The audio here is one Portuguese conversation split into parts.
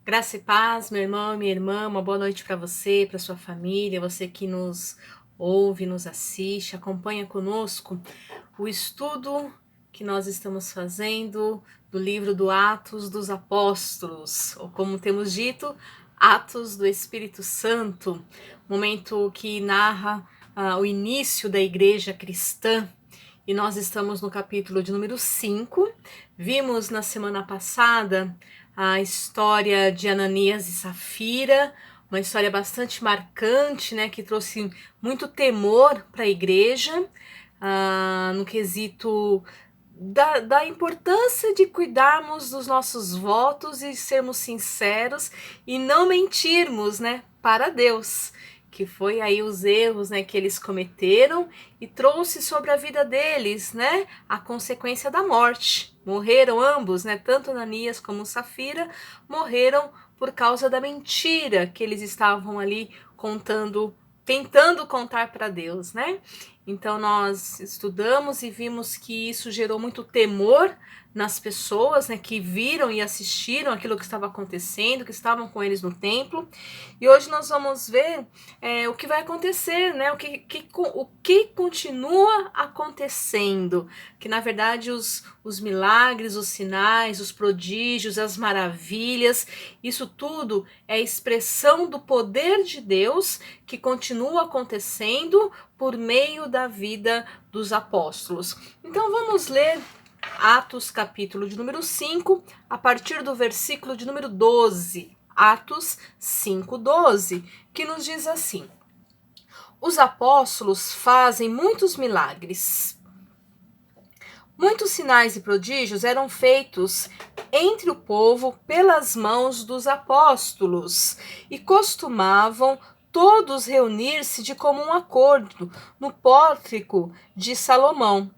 Graça e paz, meu irmão, minha irmã, uma boa noite para você, para sua família, você que nos ouve, nos assiste, acompanha conosco o estudo que nós estamos fazendo do livro do Atos dos Apóstolos, ou como temos dito, Atos do Espírito Santo, momento que narra o início da igreja cristã. E nós estamos no capítulo de número 5. Vimos na semana passada a história de Ananias e Safira, uma história bastante marcante, né, que trouxe muito temor para a igreja, no quesito da importância de cuidarmos dos nossos votos e sermos sinceros e não mentirmos, né, para Deus, que foi aí os erros, né, que eles cometeram e trouxe sobre a vida deles, né, a consequência da morte. Morreram ambos, né, tanto Ananias como Safira, morreram por causa da mentira que eles estavam ali contando, tentando contar para Deus, né? Então nós estudamos e vimos que isso gerou muito temor nas pessoas, né, que viram e assistiram aquilo que estava acontecendo, que estavam com eles no templo. E hoje nós vamos ver o que vai acontecer, né, o que continua acontecendo, que na verdade os milagres, os sinais, os prodígios, as maravilhas, isso tudo é expressão do poder de Deus que continua acontecendo por meio da vida dos apóstolos. Então vamos ler Atos capítulo de número 5, a partir do versículo de número 12. Atos 5:12, que nos diz assim: Os apóstolos fazem muitos milagres. Muitos sinais e prodígios eram feitos entre o povo pelas mãos dos apóstolos e costumavam todos reunir-se de comum acordo no pórtico de Salomão.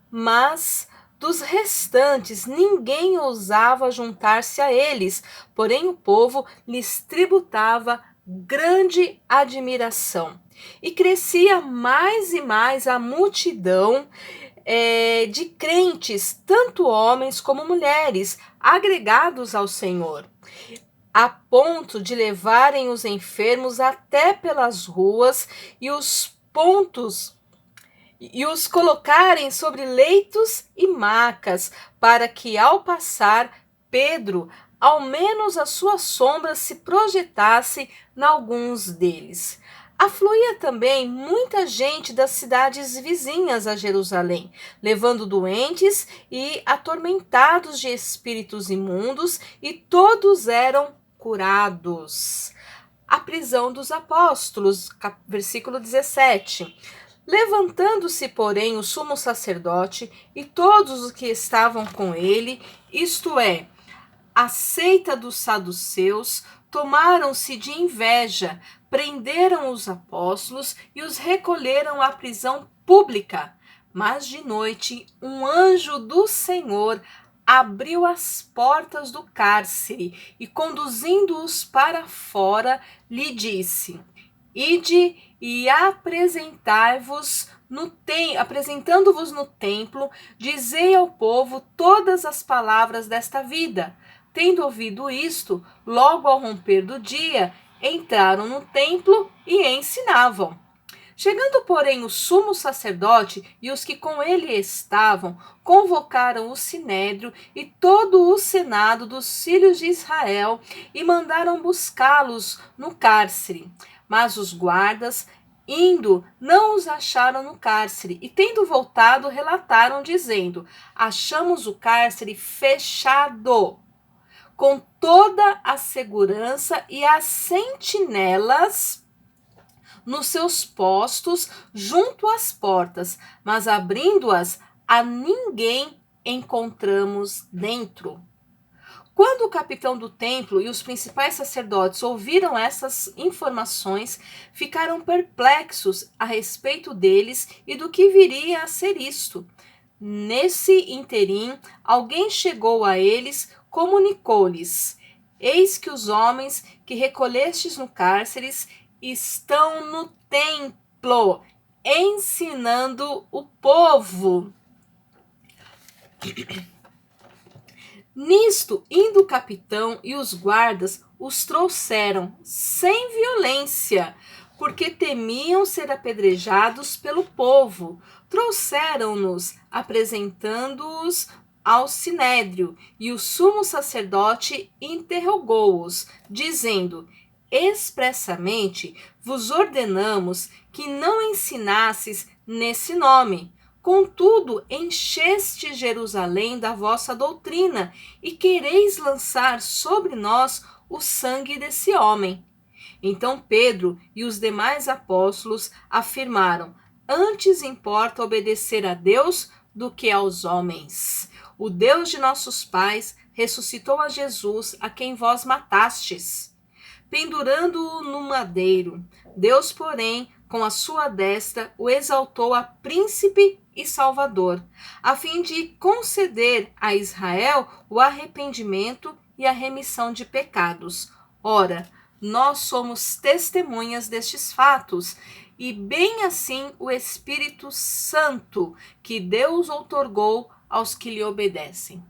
Mas dos restantes ninguém ousava juntar-se a eles, porém o povo lhes tributava grande admiração. E crescia mais e mais a multidão de crentes, tanto homens como mulheres, agregados ao Senhor, a ponto de levarem os enfermos até pelas ruas e os colocarem sobre leitos e macas, para que ao passar Pedro, ao menos a sua sombra se projetasse em alguns deles. Afluía também muita gente das cidades vizinhas a Jerusalém, levando doentes e atormentados de espíritos imundos, e todos eram curados. A prisão dos apóstolos, versículo 17. Levantando-se, porém, o sumo sacerdote e todos os que estavam com ele, isto é, a seita dos saduceus, tomaram-se de inveja, prenderam os apóstolos e os recolheram à prisão pública. Mas de noite, um anjo do Senhor abriu as portas do cárcere e, conduzindo-os para fora, lhe disse: Ide e apresentando-vos no templo, dizei ao povo todas as palavras desta vida. Tendo ouvido isto, logo ao romper do dia, entraram no templo e ensinavam. Chegando, porém, o sumo sacerdote e os que com ele estavam, convocaram o sinédrio e todo o senado dos filhos de Israel e mandaram buscá-los no cárcere. Mas os guardas, indo, não os acharam no cárcere, e tendo voltado, relataram, dizendo: Achamos o cárcere fechado, com toda a segurança e as sentinelas nos seus postos junto às portas, mas abrindo-as, a ninguém encontramos dentro. Quando o capitão do templo e os principais sacerdotes ouviram essas informações, ficaram perplexos a respeito deles e do que viria a ser isto. Nesse interim, alguém chegou a eles, comunicou-lhes: Eis que os homens que recolhestes no cárcere estão no templo, ensinando o povo. Nisto, indo o capitão e os guardas, os trouxeram sem violência, porque temiam ser apedrejados pelo povo. Trouxeram-nos, apresentando-os ao sinédrio, e o sumo sacerdote interrogou-os, dizendo: expressamente vos ordenamos que não ensinasses nesse nome. Contudo, encheste Jerusalém da vossa doutrina e quereis lançar sobre nós o sangue desse homem. Então Pedro e os demais apóstolos afirmaram: antes importa obedecer a Deus do que aos homens. O Deus de nossos pais ressuscitou a Jesus, a quem vós matastes, pendurando-o no madeiro. Deus, porém, com a sua destra, o exaltou a príncipe e salvador, a fim de conceder a Israel o arrependimento e a remissão de pecados. Ora, nós somos testemunhas destes fatos, e bem assim o Espírito Santo, que Deus outorgou aos que lhe obedecem.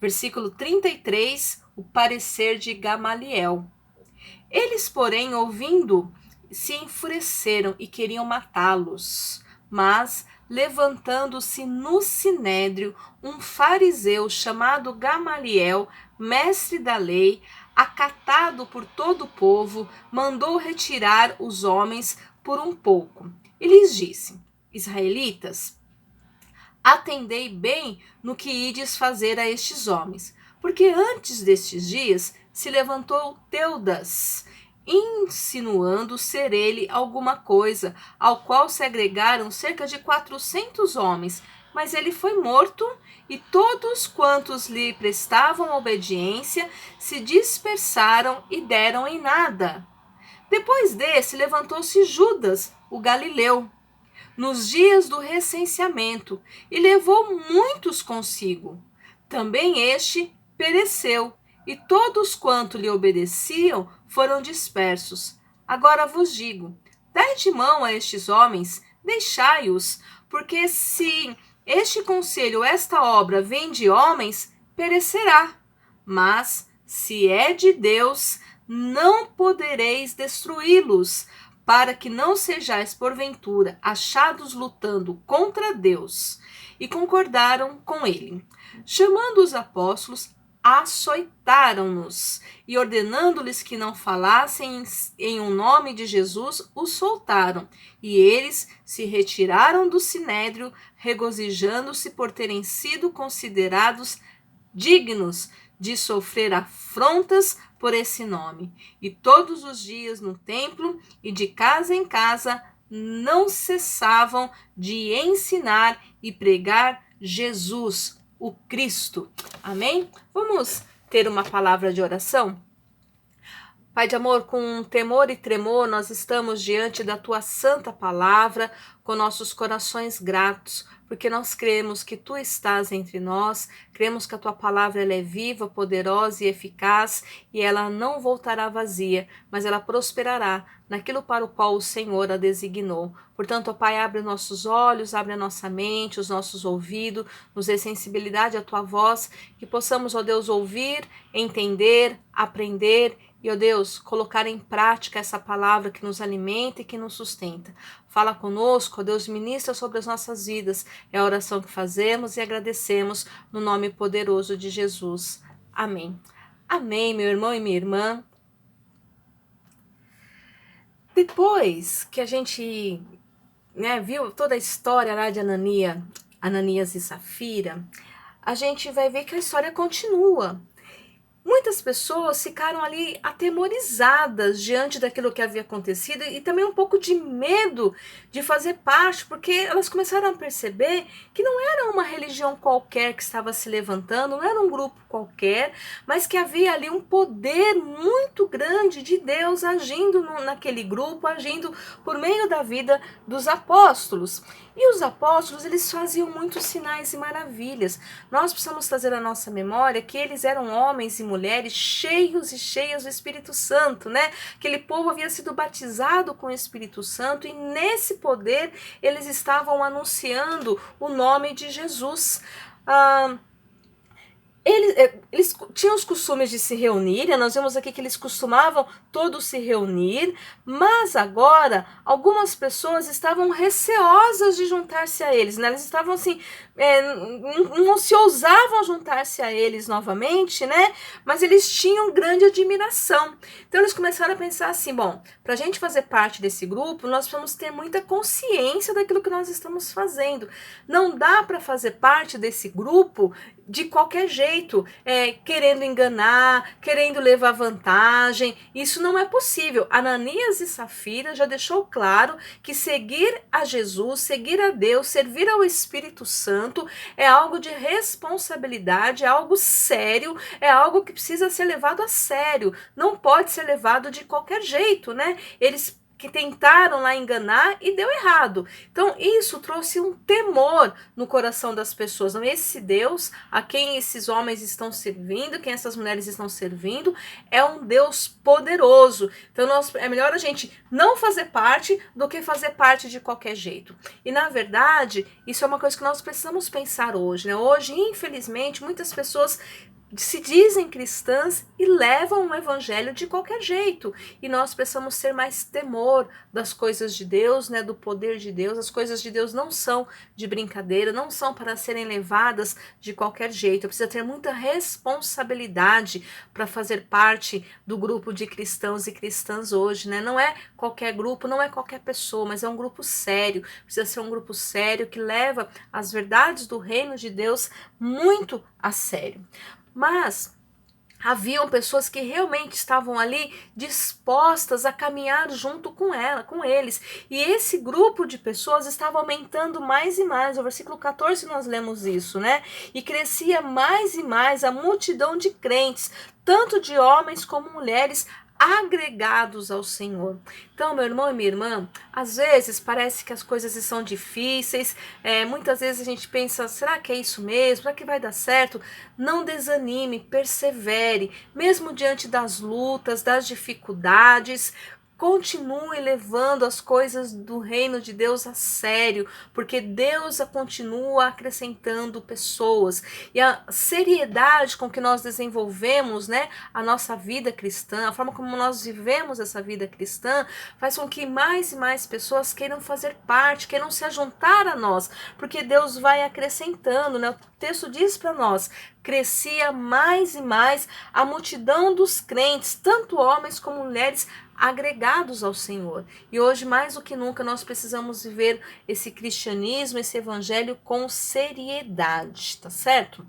Versículo 33, o parecer de Gamaliel. Eles, porém, ouvindo, se enfureceram e queriam matá-los. Mas, levantando-se no sinédrio, um fariseu chamado Gamaliel, mestre da lei, acatado por todo o povo, mandou retirar os homens por um pouco. E lhes disse: israelitas, atendei bem no que ides fazer a estes homens, porque antes destes dias se levantou Teudas, insinuando ser ele alguma coisa, ao qual se agregaram cerca de 400 homens, mas ele foi morto, e todos quantos lhe prestavam obediência se dispersaram e deram em nada. Depois desse levantou-se Judas, o Galileu, nos dias do recenseamento, e levou muitos consigo. Também este pereceu, e todos quanto lhe obedeciam foram dispersos. Agora vos digo: dai de mão a estes homens, deixai-os, porque se este conselho, esta obra, vem de homens, perecerá. Mas, se é de Deus, não podereis destruí-los, para que não sejais porventura achados lutando contra Deus. E concordaram com ele. Chamando os apóstolos, açoitaram-nos, e ordenando-lhes que não falassem em um nome de Jesus, os soltaram. E eles se retiraram do sinédrio, regozijando-se por terem sido considerados dignos de sofrer afrontas por esse nome. E todos os dias no templo e de casa em casa não cessavam de ensinar e pregar Jesus, o Cristo. Amém? Vamos ter uma palavra de oração? Pai de amor, com temor e tremor, nós estamos diante da Tua santa palavra, com nossos corações gratos, porque nós cremos que Tu estás entre nós, cremos que a Tua palavra ela é viva, poderosa e eficaz, e ela não voltará vazia, mas ela prosperará naquilo para o qual o Senhor a designou. Portanto, ó Pai, abre nossos olhos, abre a nossa mente, os nossos ouvidos, nos dê sensibilidade à Tua voz, que possamos, ó Deus, ouvir, entender, aprender e, ó Deus, colocar em prática essa palavra que nos alimenta e que nos sustenta. Fala conosco, ó Deus, ministra sobre as nossas vidas. É a oração que fazemos e agradecemos no nome poderoso de Jesus. Amém. Amém, meu irmão e minha irmã. Depois que a gente viu toda a história lá de Ananias e Safira, a gente vai ver que a história continua. Muitas pessoas ficaram ali atemorizadas diante daquilo que havia acontecido e também um pouco de medo de fazer parte, porque elas começaram a perceber que não era uma religião qualquer que estava se levantando, não era um grupo qualquer, mas que havia ali um poder muito grande de Deus agindo naquele grupo, agindo por meio da vida dos apóstolos. E os apóstolos, eles faziam muitos sinais e maravilhas. Nós precisamos trazer à nossa memória que eles eram homens e mulheres cheios e cheias do Espírito Santo, né? Aquele povo havia sido batizado com o Espírito Santo e nesse poder eles estavam anunciando o nome de Jesus. eles tinham os costumes de se reunir, nós vemos aqui que eles costumavam todos se reunir, mas agora algumas pessoas estavam receosas de juntar-se a eles, né? Eles estavam assim, não se ousavam juntar-se a eles novamente, né? Mas eles tinham grande admiração. Então eles começaram a pensar assim, bom, para a gente fazer parte desse grupo, nós precisamos ter muita consciência daquilo que nós estamos fazendo. Não dá para fazer parte desse grupo de qualquer jeito, querendo enganar, querendo levar vantagem. Isso não é possível. Ananias e Safira já deixou claro que seguir a Jesus, seguir a Deus, servir ao Espírito Santo é algo de responsabilidade, é algo sério, é algo que precisa ser levado a sério. Não pode ser levado de qualquer jeito, né? Eles que tentaram lá enganar e deu errado. Então isso trouxe um temor no coração das pessoas. Não, esse Deus a quem esses homens estão servindo, quem essas mulheres estão servindo, é um Deus poderoso. Então é melhor a gente não fazer parte do que fazer parte de qualquer jeito. E na verdade, isso é uma coisa que nós precisamos pensar hoje, né? Hoje, infelizmente, muitas pessoas se dizem cristãs e levam o evangelho de qualquer jeito, e nós precisamos ter mais temor das coisas de Deus, né, do poder de Deus. As coisas de Deus não são de brincadeira, não são para serem levadas de qualquer jeito. Precisa ter muita responsabilidade para fazer parte do grupo de cristãos e cristãs hoje, né? Não é qualquer grupo, não é qualquer pessoa, mas é um grupo sério. Precisa ser um grupo sério que leva as verdades do reino de Deus muito a sério. Mas haviam pessoas que realmente estavam ali dispostas a caminhar junto com eles. E esse grupo de pessoas estava aumentando mais e mais. No versículo 14 nós lemos isso, né? E crescia mais e mais a multidão de crentes, tanto de homens como mulheres, agregados ao Senhor. Então, meu irmão e minha irmã, às vezes parece que as coisas são difíceis, muitas vezes a gente pensa, será que é isso mesmo? Será que vai dar certo? Não desanime, persevere, mesmo diante das lutas, das dificuldades. Continue levando as coisas do reino de Deus a sério, porque Deus continua acrescentando pessoas. E a seriedade com que nós desenvolvemos, né, a nossa vida cristã, a forma como nós vivemos essa vida cristã, faz com que mais e mais pessoas queiram fazer parte, queiram se juntar a nós, porque Deus vai acrescentando, né? O texto diz para nós, crescia mais e mais a multidão dos crentes, tanto homens como mulheres, agregados ao Senhor. E hoje, mais do que nunca, nós precisamos viver esse cristianismo, esse evangelho com seriedade, tá certo?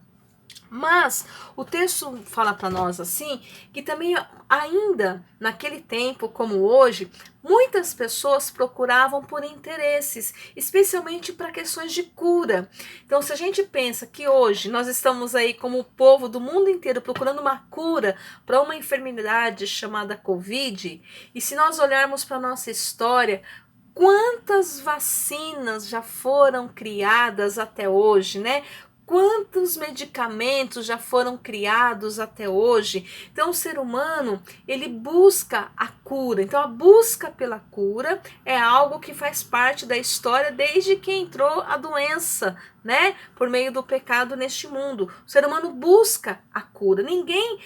Mas o texto fala para nós assim, que também ainda naquele tempo como hoje, muitas pessoas procuravam por interesses, especialmente para questões de cura. Então, se a gente pensa que hoje nós estamos aí como o povo do mundo inteiro procurando uma cura para uma enfermidade chamada Covid, e se nós olharmos para a nossa história, quantas vacinas já foram criadas até hoje, né? Quantos medicamentos já foram criados até hoje? Então, o ser humano, ele busca a cura. Então, a busca pela cura é algo que faz parte da história desde que entrou a doença, né? Por meio do pecado neste mundo. O ser humano busca a cura. Ninguém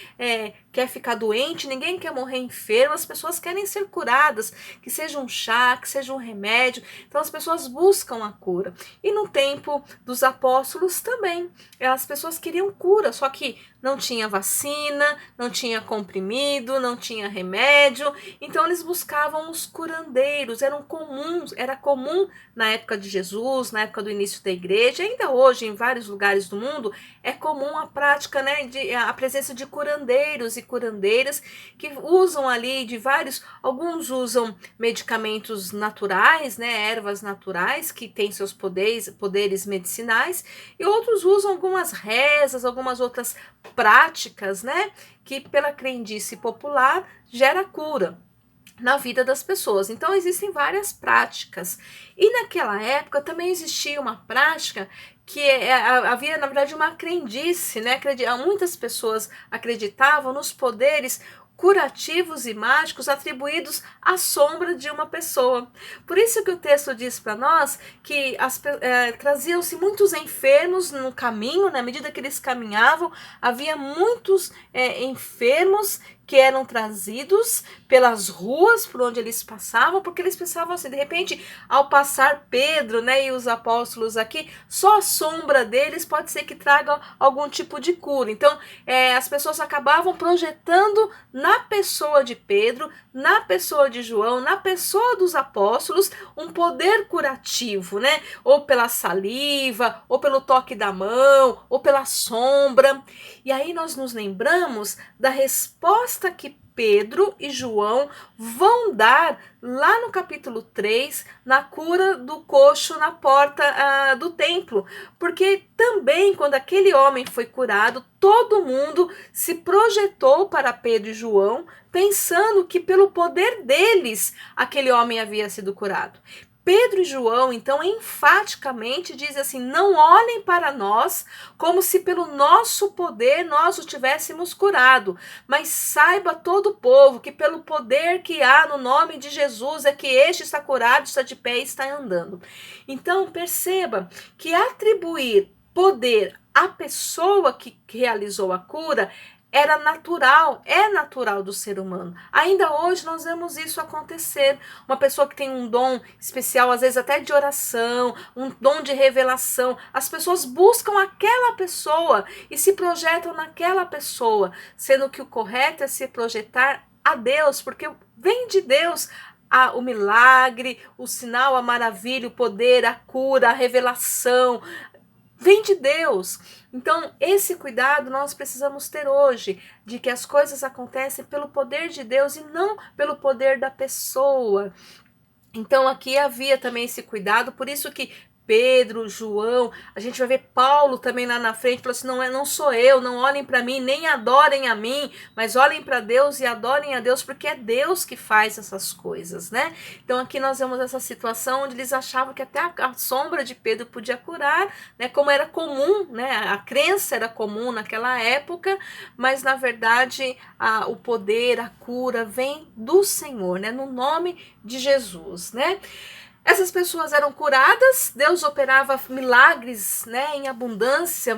quer ficar doente, ninguém quer morrer enfermo. As pessoas querem ser curadas, que seja um chá, que seja um remédio. Então, as pessoas buscam a cura. E no tempo dos apóstolos também, as pessoas queriam cura, só que não tinha vacina, não tinha comprimido, não tinha remédio, então eles buscavam os curandeiros, era comum na época de Jesus, na época do início da igreja, ainda hoje em vários lugares do mundo, é comum a prática, né, a presença de curandeiros e curandeiras que usam ali alguns usam medicamentos naturais, né, ervas naturais que têm seus poderes medicinais, e outros usam algumas rezas, algumas outras práticas, né, que pela crendice popular gera cura na vida das pessoas. Então existem várias práticas. E naquela época também existia uma prática que havia, na verdade, uma crendice, né? Muitas pessoas acreditavam nos poderes curativos e mágicos atribuídos à sombra de uma pessoa. Por isso que o texto diz para nós que traziam-se muitos enfermos no caminho, na medida que eles caminhavam, havia muitos enfermos que eram trazidos pelas ruas por onde eles passavam, porque eles pensavam assim, de repente, ao passar Pedro, né, e os apóstolos aqui, só a sombra deles pode ser que traga algum tipo de cura. Então, as pessoas acabavam projetando na pessoa de Pedro, na pessoa de João, na pessoa dos apóstolos, um poder curativo, né? Ou pela saliva, ou pelo toque da mão, ou pela sombra. E aí nós nos lembramos da resposta que Pedro e João vão dar lá no capítulo 3, na cura do coxo na porta do templo. Porque também, quando aquele homem foi curado, todo mundo se projetou para Pedro e João, pensando que pelo poder deles, aquele homem havia sido curado. Pedro e João, então, enfaticamente dizem assim, não olhem para nós como se pelo nosso poder nós o tivéssemos curado, mas saiba todo o povo que pelo poder que há no nome de Jesus é que este está curado, está de pé e está andando. Então, perceba que atribuir poder à pessoa que realizou a cura era natural, é natural do ser humano. Ainda hoje nós vemos isso acontecer. Uma pessoa que tem um dom especial, às vezes até de oração, um dom de revelação, as pessoas buscam aquela pessoa e se projetam naquela pessoa, sendo que o correto é se projetar a Deus, porque vem de Deus o milagre, o sinal, a maravilha, o poder, a cura, a revelação, vem de Deus. Então, esse cuidado nós precisamos ter hoje, de que as coisas acontecem pelo poder de Deus e não pelo poder da pessoa. Então, aqui havia também esse cuidado, por isso que Pedro, João, a gente vai ver Paulo também lá na frente, falou assim, não sou eu, não olhem para mim, nem adorem a mim, mas olhem para Deus e adorem a Deus, porque é Deus que faz essas coisas, né? Então aqui nós vemos essa situação onde eles achavam que até a sombra de Pedro podia curar, né? Como era comum, né? A crença era comum naquela época, mas na verdade o poder, a cura vem do Senhor, né? No nome de Jesus, né? Essas pessoas eram curadas, Deus operava milagres, né, em abundância,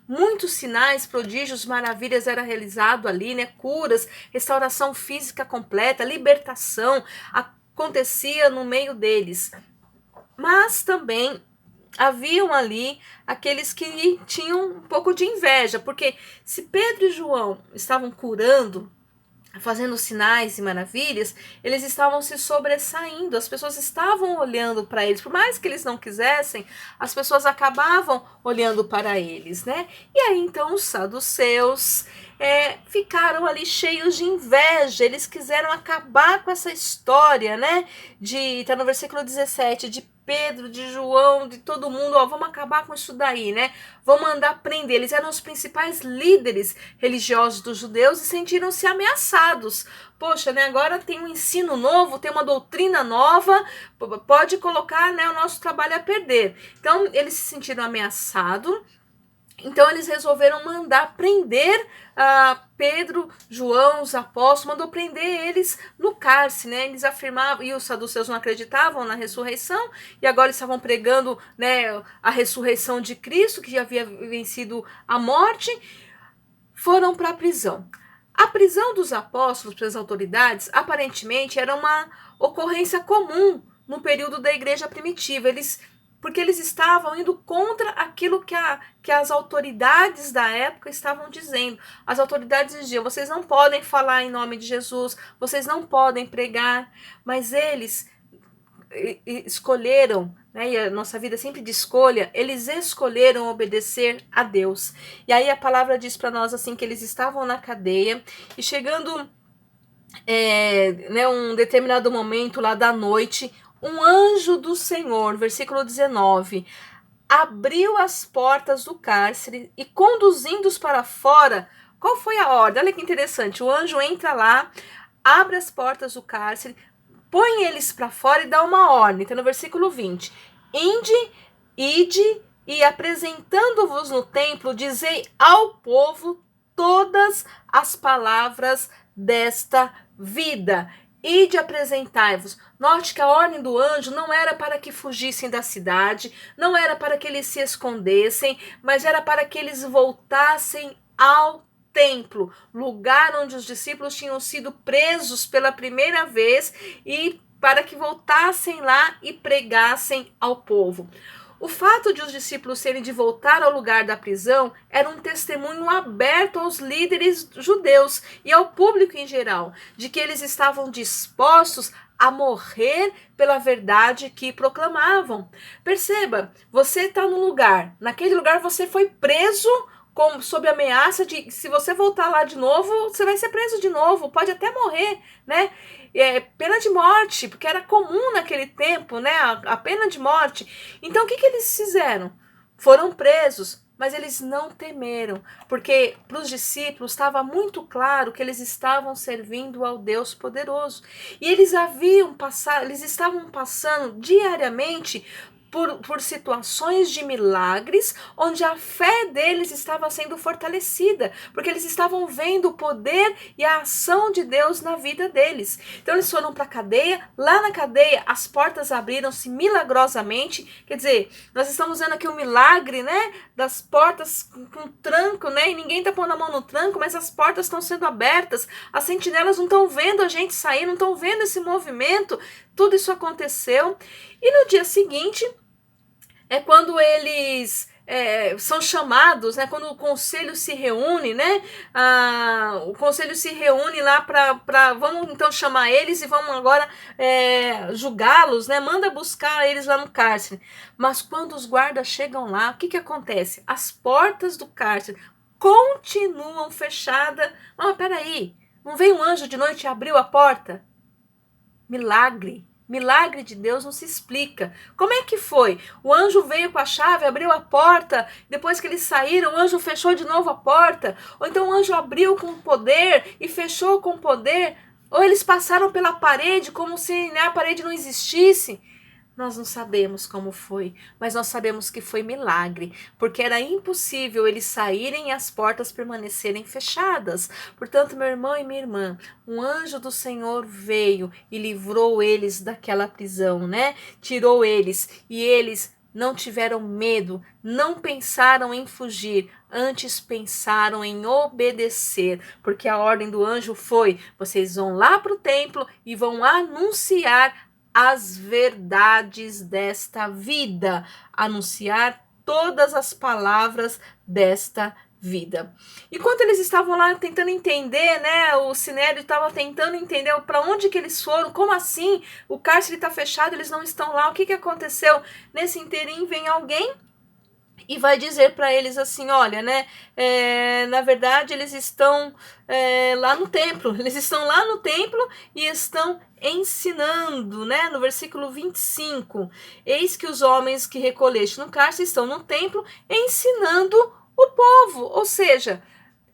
muitos sinais, prodígios, maravilhas era realizado ali, né, curas, restauração física completa, libertação acontecia no meio deles. Mas também haviam ali aqueles que tinham um pouco de inveja, porque se Pedro e João estavam curando, fazendo sinais e maravilhas, eles estavam se sobressaindo, as pessoas estavam olhando para eles, por mais que eles não quisessem, as pessoas acabavam olhando para eles, né? E aí então os saduceus ficaram ali cheios de inveja, eles quiseram acabar com essa história, né? Tá no versículo 17, de Pedro, de João, de todo mundo, vamos acabar com isso daí, né? Vamos mandar prender. Eles eram os principais líderes religiosos dos judeus e sentiram-se ameaçados. Poxa, né? Agora tem um ensino novo, tem uma doutrina nova, pode colocar, né, o nosso trabalho a perder. Então, eles se sentiram ameaçados. Então eles resolveram mandar prender Pedro, João, os apóstolos, mandou prender eles no cárcere, né? Eles afirmavam, e os saduceus não acreditavam na ressurreição, e agora eles estavam pregando, né, a ressurreição de Cristo, que já havia vencido a morte, foram para a prisão. A prisão dos apóstolos pelas autoridades, aparentemente, era uma ocorrência comum no período da igreja primitiva. Porque eles estavam indo contra aquilo que as autoridades da época estavam dizendo. As autoridades diziam, vocês não podem falar em nome de Jesus, vocês não podem pregar, mas eles escolheram, né, e a nossa vida é sempre de escolha, eles escolheram obedecer a Deus. E aí a palavra diz para nós assim, que eles estavam na cadeia, e chegando um determinado momento lá da noite, um anjo do Senhor, versículo 19, abriu as portas do cárcere e conduzindo-os para fora, qual foi a ordem? Olha que interessante, o anjo entra lá, abre as portas do cárcere, põe eles para fora e dá uma ordem, então no versículo 20, ide e apresentando-vos no templo, dizei ao povo todas as palavras desta vida. Ide apresentai-vos. Note que a ordem do anjo não era para que fugissem da cidade, não era para que eles se escondessem, mas era para que eles voltassem ao templo, lugar onde os discípulos tinham sido presos pela primeira vez, e para que voltassem lá e pregassem ao povo. O fato de os discípulos terem de voltar ao lugar da prisão era um testemunho aberto aos líderes judeus e ao público em geral, de que eles estavam dispostos a morrer pela verdade que proclamavam. Perceba, você está no lugar, naquele lugar você foi preso sob ameaça de, se você voltar lá de novo, você vai ser preso de novo, pode até morrer, né? Pena de morte, porque era comum naquele tempo, né? A pena de morte. Então, o que eles fizeram? Foram presos, mas eles não temeram, porque para os discípulos estava muito claro que eles estavam servindo ao Deus poderoso. E eles estavam passando diariamente por situações de milagres, onde a fé deles estava sendo fortalecida, porque eles estavam vendo o poder e a ação de Deus na vida deles. Então eles foram para a cadeia, lá na cadeia as portas abriram-se milagrosamente, quer dizer, nós estamos vendo aqui o milagre, né, das portas com tranco, né, e ninguém está pondo a mão no tranco, mas as portas estão sendo abertas, as sentinelas não estão vendo a gente sair, não estão vendo esse movimento, tudo isso aconteceu, e no dia seguinte, é quando eles são chamados, né? Quando o conselho se reúne, né? O conselho se reúne lá para vamos então chamar eles e vamos agora julgá-los, né? Manda buscar eles lá no cárcere. Mas quando os guardas chegam lá, o que acontece? As portas do cárcere continuam fechadas. Mas peraí, não veio um anjo de noite e abriu a porta? Milagre. Milagre de Deus não se explica. Como é que foi? O anjo veio com a chave, abriu a porta, depois que eles saíram, o anjo fechou de novo a porta? Ou então o anjo abriu com poder e fechou com poder? Ou eles passaram pela parede como se, né, a parede não existisse? Nós não sabemos como foi, mas nós sabemos que foi milagre, porque era impossível eles saírem e as portas permanecerem fechadas. Portanto, meu irmão e minha irmã, um anjo do Senhor veio e livrou eles daquela prisão, né? Tirou eles, e eles não tiveram medo, não pensaram em fugir, antes pensaram em obedecer, porque a ordem do anjo foi: vocês vão lá para o templo e vão anunciar as verdades desta vida, anunciar todas as palavras desta vida. E quando eles estavam lá tentando entender, né, o Sinédrio estava tentando entender para onde que eles foram, como assim? O cárcere está fechado, eles não estão lá, o que aconteceu? Nesse inteirinho vem alguém e vai dizer para eles assim, olha, né, na verdade eles estão lá no templo, eles estão lá no templo e estão ensinando, né, no versículo 25, eis que os homens que recolheste no cárcere estão no templo ensinando o povo, ou seja,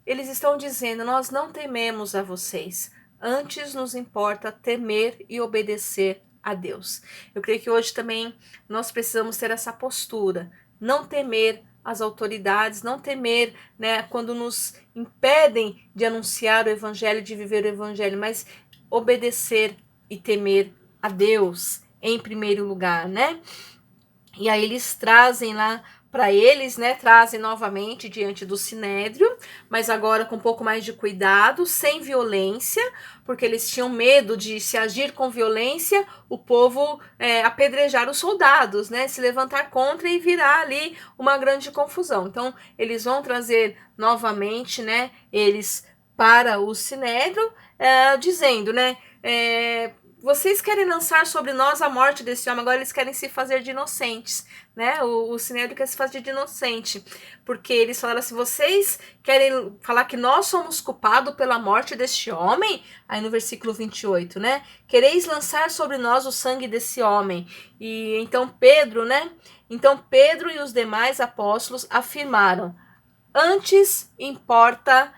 eles estão dizendo, nós não tememos a vocês, antes nos importa temer e obedecer a Deus. Eu creio que hoje também nós precisamos ter essa postura, não temer as autoridades, não temer, né, quando nos impedem de anunciar o evangelho, de viver o evangelho, mas obedecer e temer a Deus em primeiro lugar, né? E aí eles trazem lá para eles, né, trazem novamente diante do Sinédrio, mas agora com um pouco mais de cuidado, sem violência, porque eles tinham medo de, se agir com violência, o povo apedrejar os soldados, né, se levantar contra e virar ali uma grande confusão. Então, eles vão trazer novamente, né, eles para o Sinédrio, dizendo, né, vocês querem lançar sobre nós a morte desse homem, agora eles querem se fazer de inocentes, né? O Sinédrio quer se fazer de inocente, porque eles falaram assim, vocês querem falar que nós somos culpados pela morte deste homem? Aí no versículo 28, né? Quereis lançar sobre nós o sangue desse homem. E então Pedro, né? Então Pedro e os demais apóstolos afirmaram, antes importa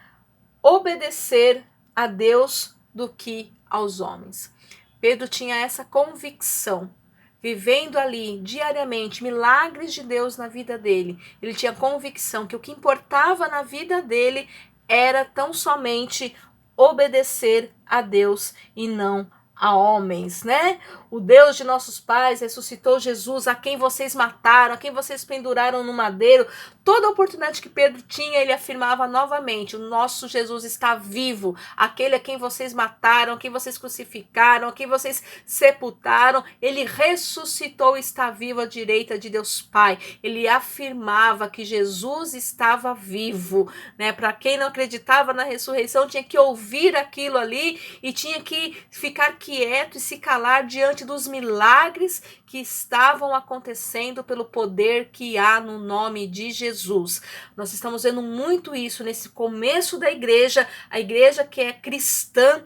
obedecer a Deus do que aos homens. Pedro tinha essa convicção, vivendo ali diariamente milagres de Deus na vida dele. Ele tinha convicção que o que importava na vida dele era tão somente obedecer a Deus e não a homens, né? O Deus de nossos pais ressuscitou Jesus, a quem vocês mataram, a quem vocês penduraram no madeiro. Toda oportunidade que Pedro tinha, ele afirmava novamente: o nosso Jesus está vivo, aquele a quem vocês mataram, a quem vocês crucificaram, a quem vocês sepultaram, ele ressuscitou, está vivo à direita de Deus Pai. Ele afirmava que Jesus estava vivo, né? Para quem não acreditava na ressurreição, tinha que ouvir aquilo ali e tinha que ficar quieto e se calar diante dos milagres que estavam acontecendo pelo poder que há no nome de Jesus. Nós estamos vendo muito isso nesse começo da igreja, a igreja que é cristã,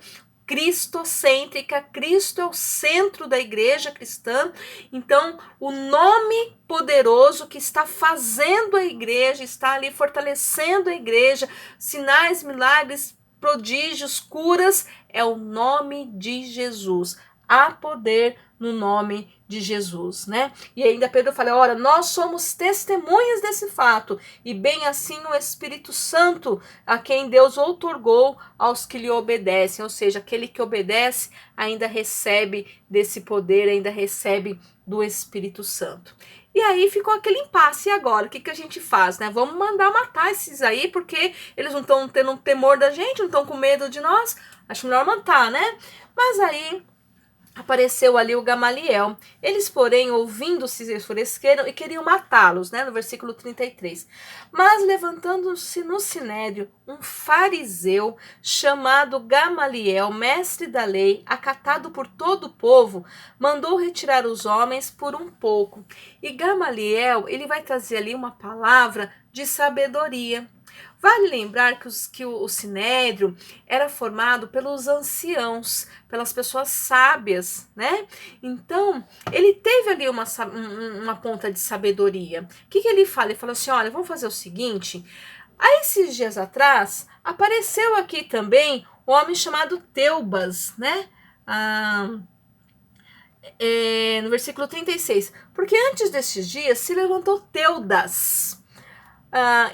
cristocêntrica, Cristo é o centro da igreja cristã. Então, o nome poderoso que está fazendo a igreja, está ali fortalecendo a igreja, sinais, milagres, prodígios, curas, é o nome de Jesus. Há poder no nome de Jesus, né? E ainda Pedro fala: ora, nós somos testemunhas desse fato, e bem assim o Espírito Santo, a quem Deus outorgou aos que lhe obedecem, ou seja, aquele que obedece ainda recebe desse poder, ainda recebe do Espírito Santo. E aí ficou aquele impasse. E agora? O que a gente faz, né? Vamos mandar matar esses aí, porque eles não estão tendo temor da gente, não estão com medo de nós. Acho melhor matar, né? Mas aí apareceu ali o Gamaliel. Eles, porém, ouvindo-se, esfureceram e queriam matá-los, né? No versículo 33. Mas, levantando-se no sinédrio, um fariseu chamado Gamaliel, mestre da lei, acatado por todo o povo, mandou retirar os homens por um pouco. E Gamaliel, ele vai trazer ali uma palavra de sabedoria. Vale lembrar que o sinédrio era formado pelos anciãos, pelas pessoas sábias, né? Então, ele teve ali uma ponta de sabedoria. O que ele fala? Ele fala assim: olha, vamos fazer o seguinte. Há esses dias atrás, apareceu aqui também um homem chamado Teubas, né? No versículo 36. Porque antes destes dias se levantou Teudas,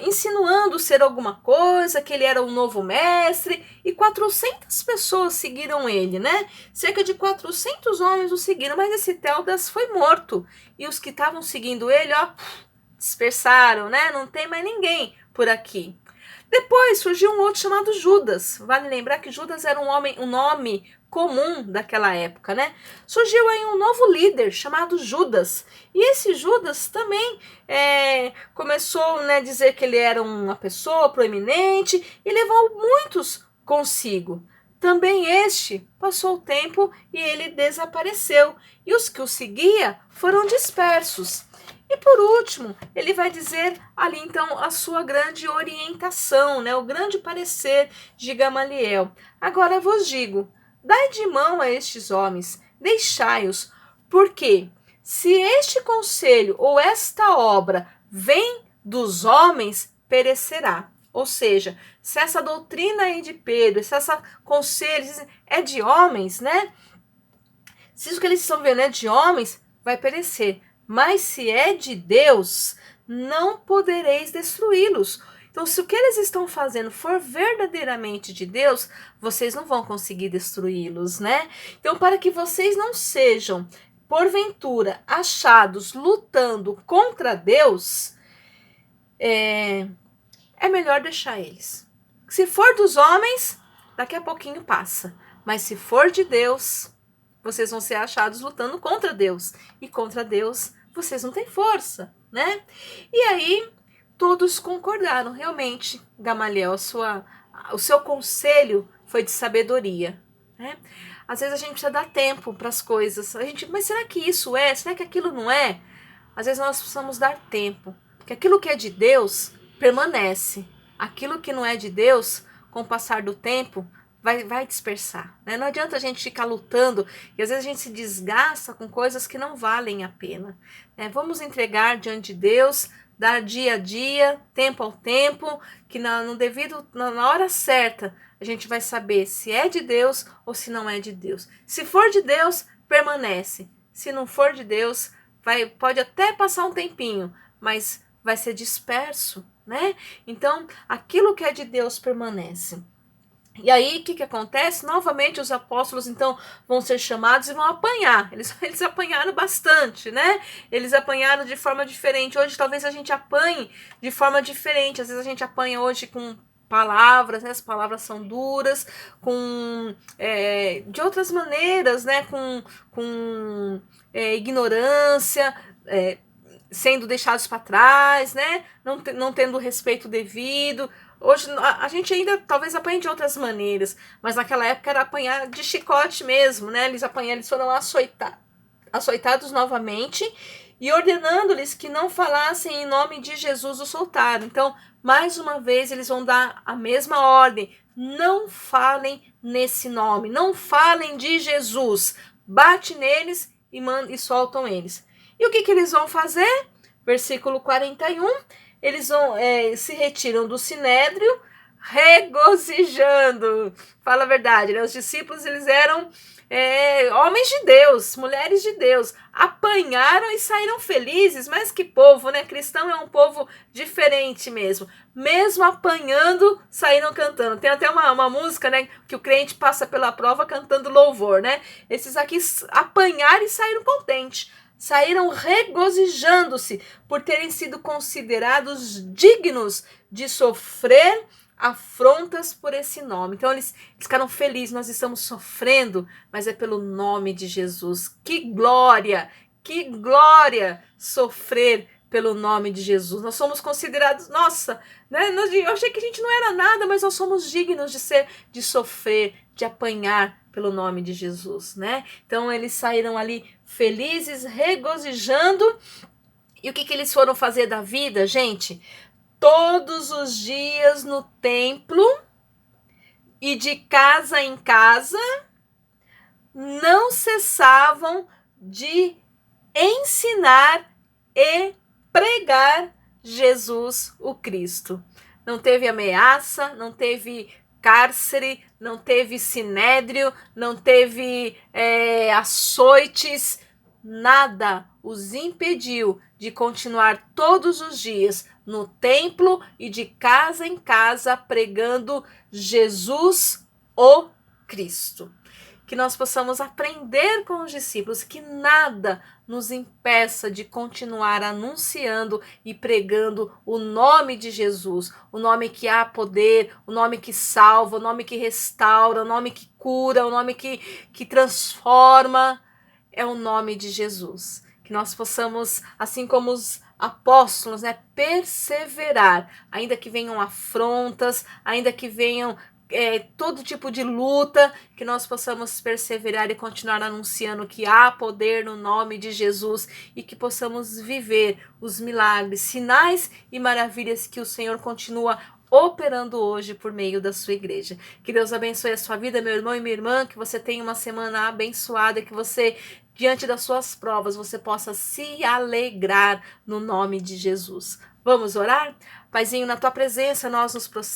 insinuando ser alguma coisa, que ele era um novo mestre, e 400 pessoas seguiram ele, né? Cerca de 400 homens o seguiram, mas esse Teudas foi morto, e os que estavam seguindo ele, dispersaram, né? Não tem mais ninguém por aqui. Depois surgiu um outro chamado Judas. Vale lembrar que Judas era um nome comum daquela época, né? Surgiu aí um novo líder chamado Judas. E esse Judas também começou, né, a dizer que ele era uma pessoa proeminente e levou muitos consigo. Também este passou o tempo e ele desapareceu. E os que o seguia foram dispersos. E por último, ele vai dizer ali então a sua grande orientação, né, o grande parecer de Gamaliel. Agora vos digo, dai de mão a estes homens, deixai-os, porque se este conselho ou esta obra vem dos homens, perecerá. Ou seja, se essa doutrina aí de Pedro, se essa conselho é de homens, né? Se isso que eles estão vendo é de homens, vai perecer. Mas se é de Deus, não podereis destruí-los. Então, se o que eles estão fazendo for verdadeiramente de Deus, vocês não vão conseguir destruí-los, né? Então, para que vocês não sejam, porventura, achados lutando contra Deus, é melhor deixar eles. Se for dos homens, daqui a pouquinho passa. Mas se for de Deus, vocês vão ser achados lutando contra Deus. E contra Deus, vocês não têm força, né? E aí, todos concordaram. Realmente, Gamaliel, o seu conselho foi de sabedoria, né? Às vezes a gente precisa dar tempo para as coisas. Mas será que isso é? Será que aquilo não é? Às vezes nós precisamos dar tempo. Porque aquilo que é de Deus permanece. Aquilo que não é de Deus, com o passar do tempo, vai dispersar, né? Não adianta a gente ficar lutando e às vezes a gente se desgasta com coisas que não valem a pena, né? Vamos entregar diante de Deus, dar dia a dia, tempo ao tempo, que na hora certa a gente vai saber se é de Deus ou se não é de Deus. Se for de Deus, permanece. Se não for de Deus, pode até passar um tempinho, mas vai ser disperso, né? Então, aquilo que é de Deus permanece. E aí, o que acontece? Novamente, os apóstolos, então, vão ser chamados e vão apanhar. Eles apanharam bastante, né? Eles apanharam de forma diferente. Hoje, talvez a gente apanhe de forma diferente. Às vezes, a gente apanha hoje com palavras, né? As palavras são duras, de outras maneiras, né? Com ignorância, sendo deixados para trás, né? Não tendo o respeito devido. Hoje a gente ainda talvez apanhe de outras maneiras, mas naquela época era apanhar de chicote mesmo, né? Eles foram açoitados novamente e ordenando-lhes que não falassem em nome de Jesus, o soltaram. Então, mais uma vez, eles vão dar a mesma ordem: não falem nesse nome, não falem de Jesus. Bate neles e soltam eles. E o que eles vão fazer? Versículo 41, eles se retiram do sinédrio regozijando. Fala a verdade, né? Os discípulos, eles eram homens de Deus, mulheres de Deus, apanharam e saíram felizes. Mas que povo, né? Cristão é um povo diferente mesmo apanhando, saíram cantando. Tem até uma música, né, que o crente passa pela prova cantando louvor, né? Esses aqui apanharam e saíram contentes, saíram regozijando-se por terem sido considerados dignos de sofrer afrontas por esse nome. Então eles ficaram felizes. Nós estamos sofrendo, mas é pelo nome de Jesus. Que glória sofrer pelo nome de Jesus. Nós somos considerados, nossa, né? Eu achei que a gente não era nada, mas nós somos dignos de sofrer, de apanhar pelo nome de Jesus, né? Então eles saíram ali felizes, regozijando. E o que eles foram fazer da vida, gente? Todos os dias no templo e de casa em casa, não cessavam de ensinar e pregar Jesus o Cristo. Não teve ameaça, não teve cárcere, não teve sinédrio, não teve açoites, nada os impediu de continuar todos os dias no templo e de casa em casa pregando Jesus o Cristo. Que nós possamos aprender com os discípulos, que nada nos impeça de continuar anunciando e pregando o nome de Jesus, o nome que há poder, o nome que salva, o nome que restaura, o nome que cura, o nome que transforma, é o nome de Jesus. Que nós possamos, assim como os apóstolos, né, perseverar, ainda que venham afrontas, ainda que venham todo tipo de luta, que nós possamos perseverar e continuar anunciando que há poder no nome de Jesus e que possamos viver os milagres, sinais e maravilhas que o Senhor continua operando hoje por meio da sua igreja. Que Deus abençoe a sua vida, meu irmão e minha irmã, que você tenha uma semana abençoada, que você, diante das suas provas, você possa se alegrar no nome de Jesus. Vamos orar? Paizinho, na tua presença nós nos